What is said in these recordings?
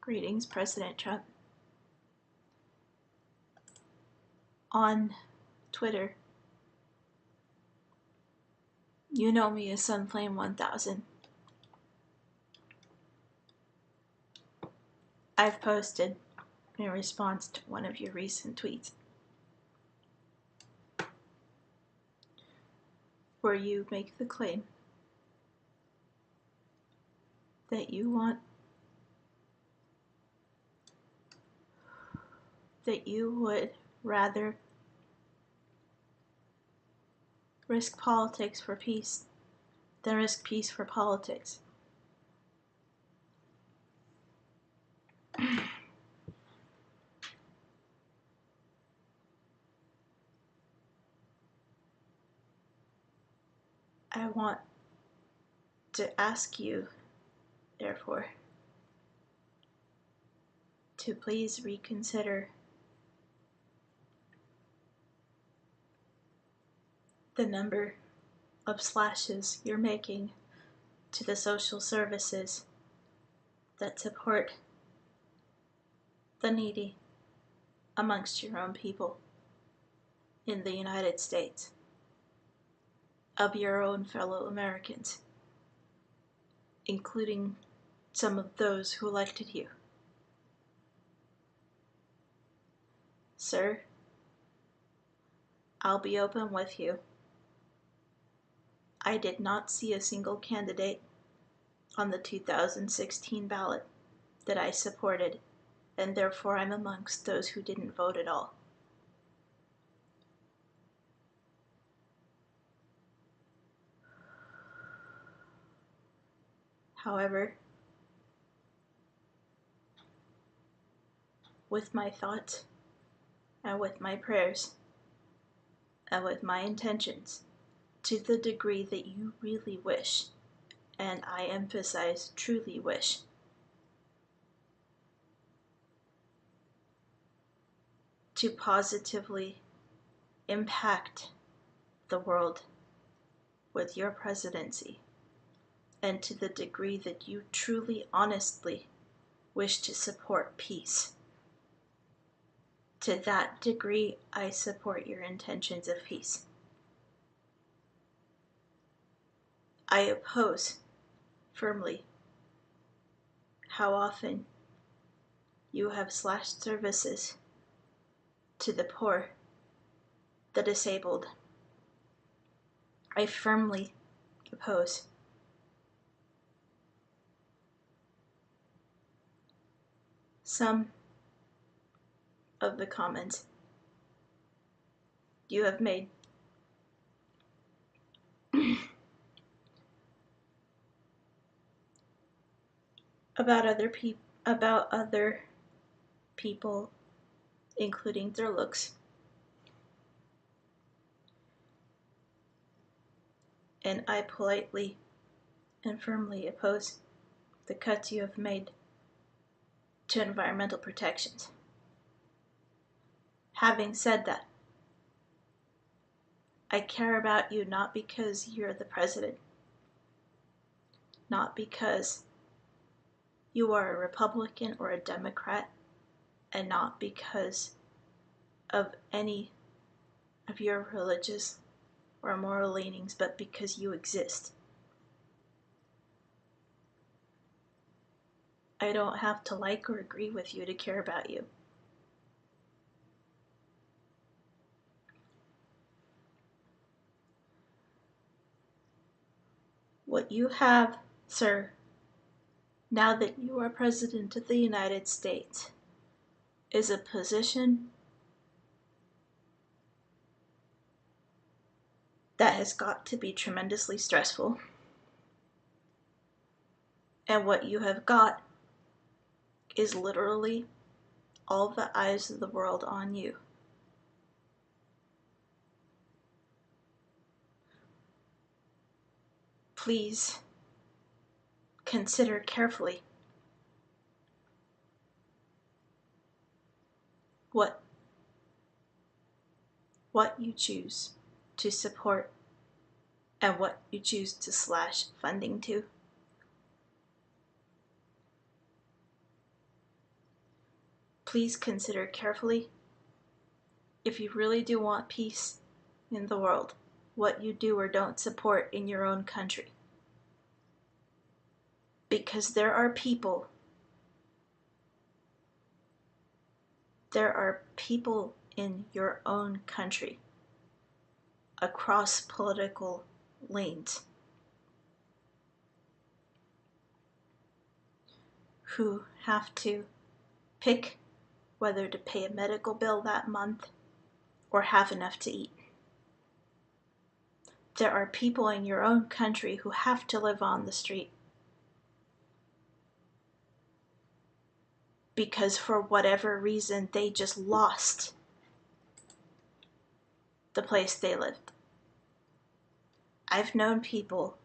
Greetings, President Trump. On Twitter, you know me as Sunflame1000. I've posted in response to one of your recent tweets where you make the claim that you would rather risk politics for peace than risk peace for politics. I want to ask you, therefore, to please reconsider the number of slashes you're making to the social services that support the needy amongst your own people in the United States, of your own fellow Americans, including some of those who elected you. Sir, I'll be open with you. I did not see a single candidate on the 2016 ballot that I supported, and therefore I'm amongst those who didn't vote at all. However, with my thoughts, and with my prayers, and with my intentions, to the degree that you really wish, and I emphasize truly wish, to positively impact the world with your presidency, and to the degree that you truly, honestly wish to support peace, to that degree I support your intentions of peace. I oppose firmly how often you have slashed services to the poor, the disabled. I firmly oppose some of the comments you have made about other people, including their looks, and I politely and firmly oppose the cuts you have made to environmental protections. Having said that, I care about you not because you're the president, not because you are a Republican or a Democrat, and not because of any of your religious or moral leanings, but because you exist. I don't have to like or agree with you to care about you. What you have, sir, now that you are President of the United States, is a position that has got to be tremendously stressful. And what you have got is literally all the eyes of the world on you. Please consider carefully what you choose to support and what you choose to slash funding to. please consider carefully, if you really do want peace in the world, what you do or don't support in your own country. Because there are people in your own country, across political lanes, who have to pick whether to pay a medical bill that month or have enough to eat. There are people in your own country who have to live on the street because for whatever reason they just lost the place they lived. I've known people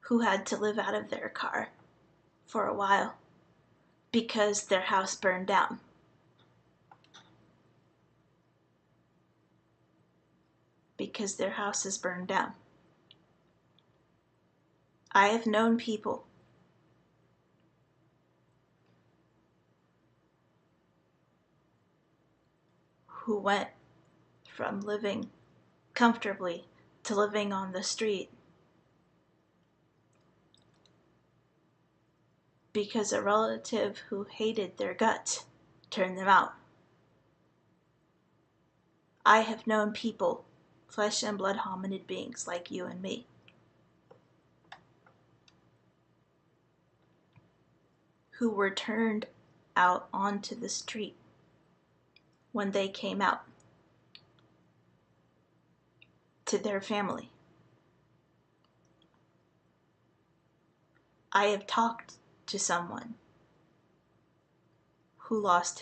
who had to live out of their car for a while because their house burned down. Because their house is burned down. I have known people who went from living comfortably to living on the street because a relative who hated their guts turned them out. I have known people, flesh and blood hominid beings like you and me, who were turned out onto the street when they came out to their family. I have talked to someone who lost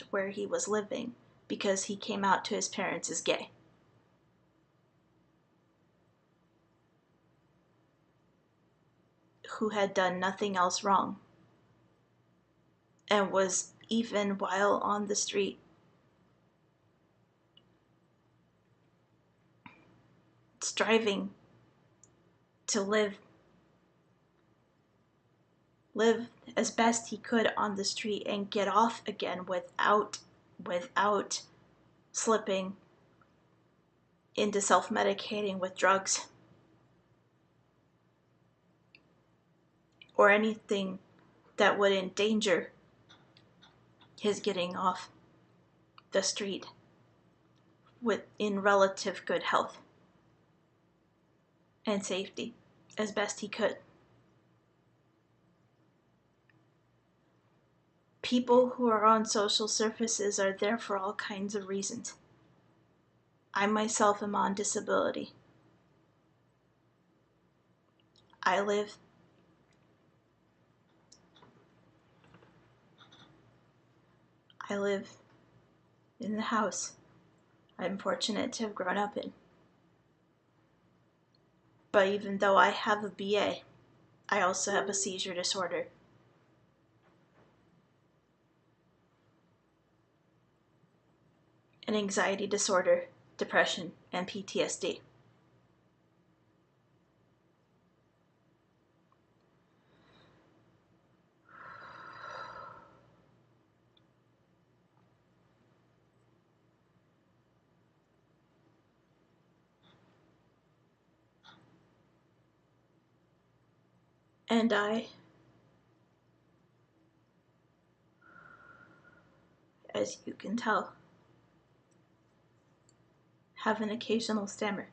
where he was living because he came out to his parents as gay. Who had done nothing else wrong and was, even while on the street, striving to live as best he could on the street and get off again without slipping into self-medicating with drugs or anything that would endanger his getting off the street in relative good health and safety as best he could. People who are on social services are there for all kinds of reasons. I myself am on disability. I live in the house I'm fortunate to have grown up in. But even though I have a BA, I also have a seizure disorder. An anxiety disorder, depression, and PTSD. And I, as you can tell, have an occasional stammer.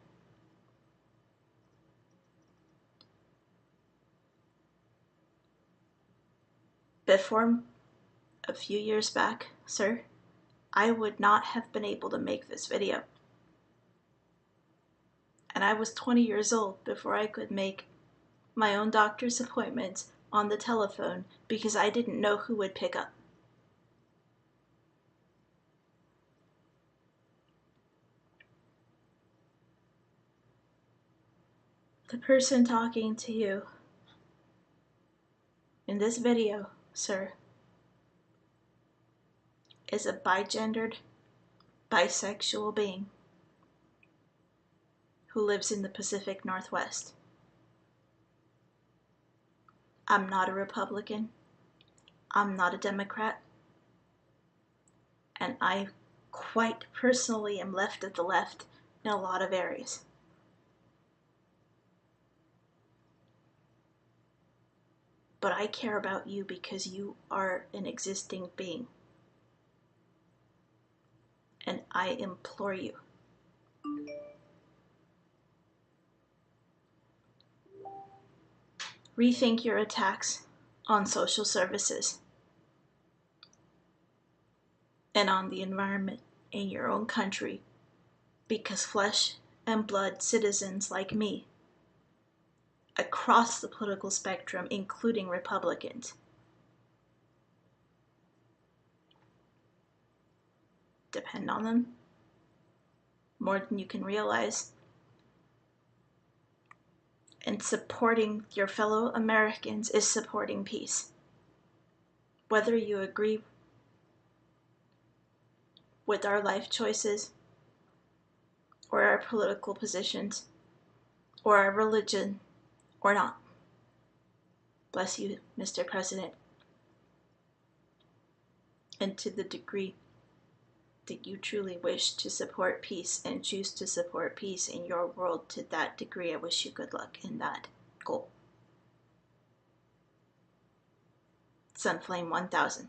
Before a few years back, sir, I would not have been able to make this video. And I was 20 years old before I could make my own doctor's appointments on the telephone because I didn't know who would pick up. The person talking to you in this video, sir, is a bigendered, bisexual being who lives in the Pacific Northwest. I'm not a Republican. I'm not a Democrat. And I quite personally am left of the left in a lot of areas. But I care about you because you are an existing being. And I implore you, rethink your attacks on social services and on the environment in your own country, because flesh and blood citizens like me, across the political spectrum, including Republicans, depend on them more than you can realize. And supporting your fellow Americans is supporting peace. Whether you agree with our life choices, or our political positions, or our religion, or not. Bless you, Mr. President. And to the degree that you truly wish to support peace and choose to support peace in your world, to that degree, I wish you good luck in that goal. Sunflame 1000.